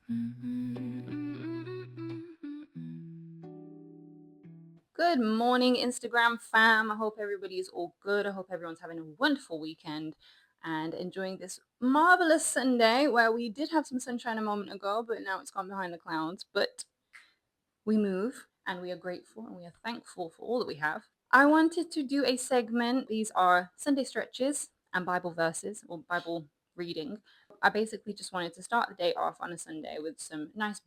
Good morning, Instagram fam. I hope everybody is all good. I hope everyone's having a wonderful weekend and enjoying this marvelous Sunday where we did have some sunshine a moment ago, but now it's gone behind the clouds. But we move and we are grateful and we are thankful for all that we have. I wanted to do a segment. These are Sunday stretches and Bible verses or Bible reading. I basically just wanted to start the day off on a Sunday with some nice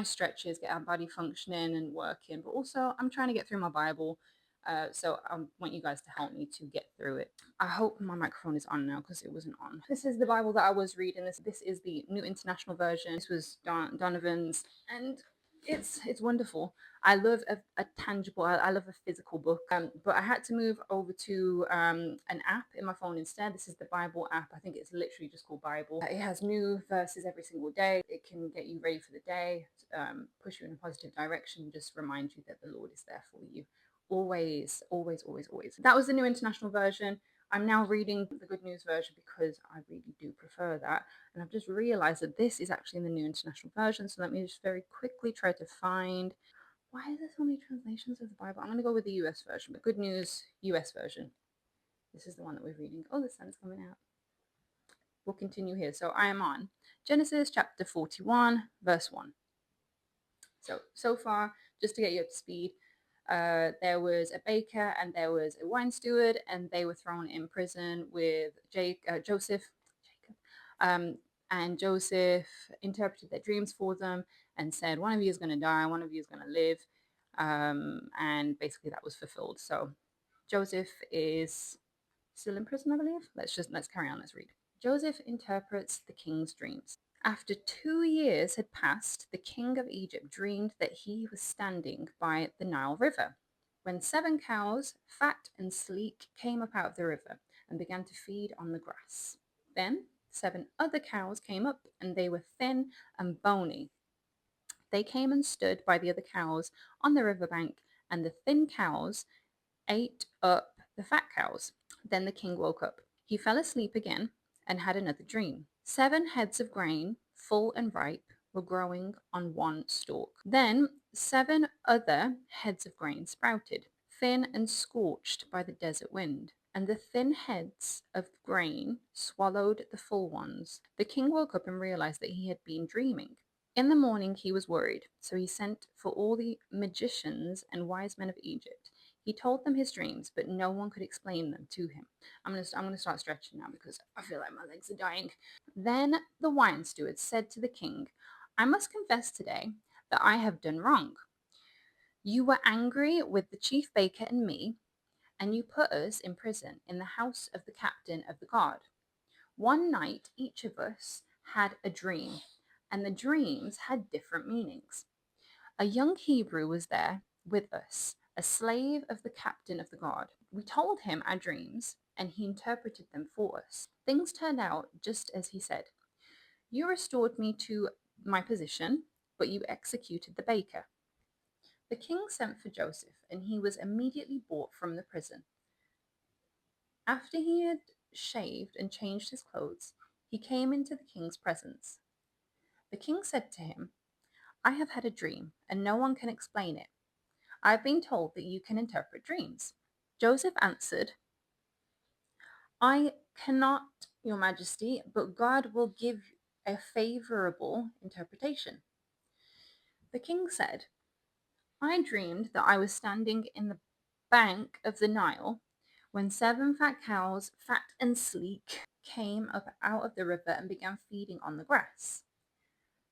stretches, get our body functioning and working, but also I'm trying to get through my Bible. So I want you guys to help me to get through it. I hope my microphone is on now because it wasn't on. This is the Bible that I was reading. This is the New International Version. This was Donovan's, and it's wonderful. I love a tangible. I love a physical book. But I had to move over to an app in my phone instead. This is the Bible app. I think it's literally just called Bible. It has new verses every single day. It can get you ready for the day, push you in a positive direction, just remind you that the Lord is there for you. Always, always, always, always. That was the New International Version. I'm now reading the Good News version because I really do prefer that. And I've just realized that this is actually in the New International Version. So let me just very quickly try to find. Why are there so many translations of the Bible? I'm going to go with the US version, but Good News US version. This is the one that we're reading. Oh, the sun's coming out. We'll continue here. So I am on Genesis chapter 41, verse 1. So far, just to get you up to speed, there was a baker and there was a wine steward, and they were thrown in prison with Joseph. And Joseph interpreted their dreams for them and said, one of you is going to die, one of you is going to live. And basically that was fulfilled. So Joseph is still in prison, I believe. Let's carry on. Let's read. Joseph interprets the king's dreams. After 2 years had passed, the king of Egypt dreamed that he was standing by the Nile River, when 7 cows, fat and sleek, came up out of the river and began to feed on the grass. Then 7 other cows came up, and they were thin and bony. They came and stood by the other cows on the riverbank, and the thin cows ate up the fat cows. Then the king woke up. He fell asleep again and had another dream. 7 heads of grain, full and ripe, were growing on one stalk. Then 7 other heads of grain sprouted, thin and scorched by the desert wind. And the thin heads of grain swallowed the full ones. The king woke up and realized that he had been dreaming. In the morning he was worried, so he sent for all the magicians and wise men of Egypt. He told them his dreams, but no one could explain them to him. I'm gonna start stretching now because I feel like my legs are dying. Then the wine steward said to the king, I must confess today that I have done wrong. You were angry with the chief baker and me, and you put us in prison in the house of the captain of the guard. One night each of us had a dream, and the dreams had different meanings. A young Hebrew was there with us, a slave of the captain of the guard. We told him our dreams, and he interpreted them for us. Things turned out just as he said. You restored me to my position, but you executed the baker. The king sent for Joseph, and he was immediately brought from the prison. After he had shaved and changed his clothes, he came into the king's presence. The king said to him, I have had a dream, and no one can explain it. I have been told that you can interpret dreams. Joseph answered, I cannot, your majesty, but God will give a favorable interpretation. The king said, I dreamed that I was standing in the bank of the Nile when 7 fat cows, fat and sleek, came up out of the river and began feeding on the grass.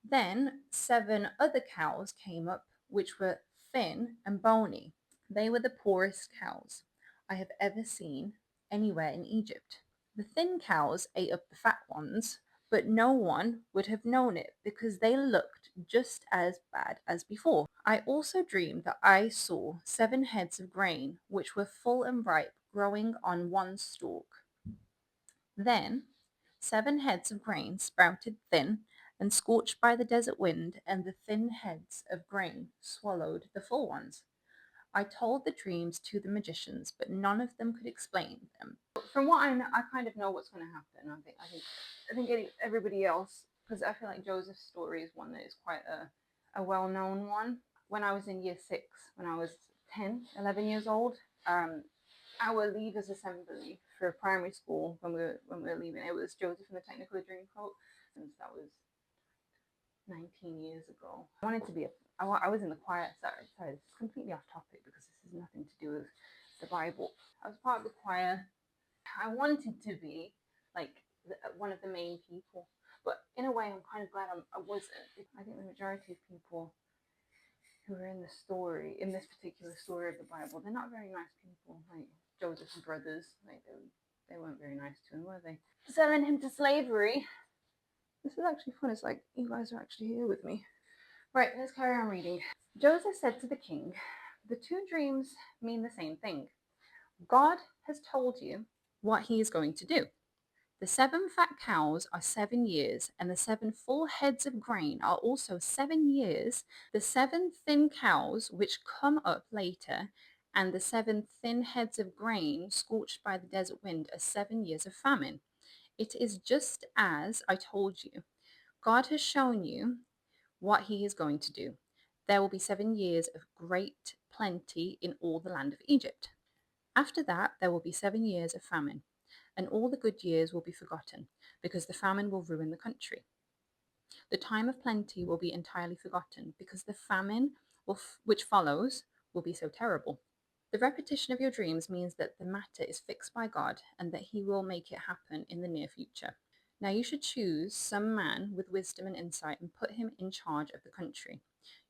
Then 7 other cows came up, which were thin and bony. They were the poorest cows I have ever seen anywhere in Egypt. The thin cows ate up the fat ones, but no one would have known it because they looked just as bad as before. I also dreamed that I saw 7 heads of grain, which were full and ripe, growing on one stalk. Then 7 heads of grain sprouted thin and scorched by the desert wind, and the thin heads of grain swallowed the full ones. I told the dreams to the magicians, but none of them could explain them. From what I know, I kind of know what's going to happen. I think everybody else because I feel like Joseph's story is one that is quite a well-known one. When I was in year 6, when I was 10, 11 years old, our leavers assembly for primary school, when we were leaving, it was Joseph and the Technicolor Dreamcoat, and that was 19 years ago. I wanted to be I was in the choir. Sorry, this is completely off topic because this has nothing to do with the Bible. I was part of the choir. I wanted to be like one of the main people, but in a way, I'm kind of glad I wasn't. I think the majority of people who are in the story, in this particular story of the Bible, they're not very nice people. Like Joseph's brothers, like they weren't very nice to him, were they? Selling him to slavery. This is actually fun. It's like you guys are actually here with me. Right, let's carry on reading. Joseph said to the king, "The two dreams mean the same thing. God has told you what he is going to do. The 7 fat cows are 7 years, and the 7 full heads of grain are also 7 years. The 7 thin cows, which come up later, and the 7 thin heads of grain scorched by the desert wind are 7 years of famine. It is just as I told you. God has shown you what he is going to do. There will be 7 years of great plenty in all the land of Egypt. After that, there will be 7 years of famine, and all the good years will be forgotten, because the famine will ruin the country. The time of plenty will be entirely forgotten, because the famine which follows will be so terrible. The repetition of your dreams means that the matter is fixed by God and that he will make it happen in the near future. Now you should choose some man with wisdom and insight and put him in charge of the country.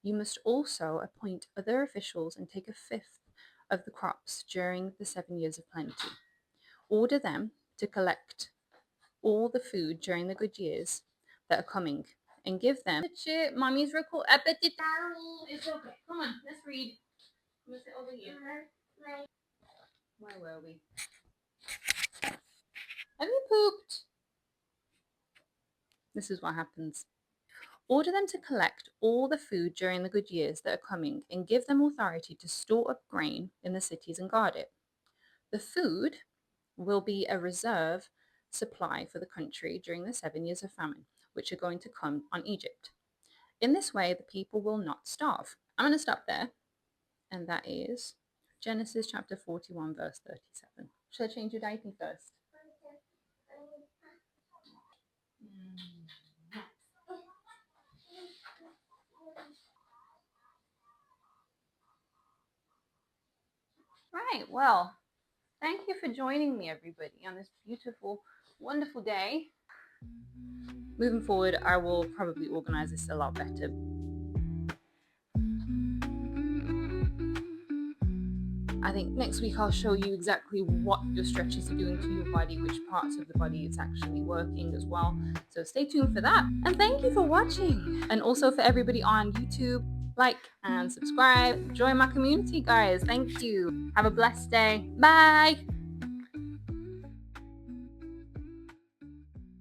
You must also appoint other officials and take 1/5 of the crops during the 7 years of plenty. Order them to collect all the food during the good years that are coming and give them. Mommy's record. It's okay. Come on, let's read. I'm gonna sit over here. Where were we? Have you pooped? This is what happens. Order them to collect all the food during the good years that are coming and give them authority to store up grain in the cities and guard it. The food will be a reserve supply for the country during the 7 years of famine, which are going to come on Egypt. In this way, the people will not starve. I'm going to stop there, and that is Genesis chapter 41, verse 37. Should I change your diaper first? Right, well, thank you for joining me, everybody, on this beautiful, wonderful day. Moving forward, I will probably organize this a lot better. I think next week I'll show you exactly what your stretches are doing to your body, which parts of the body it's actually working as well. So stay tuned for that. And thank you for watching. And also for everybody on YouTube, like and subscribe. Join my community, guys. Thank you. Have a blessed day. Bye.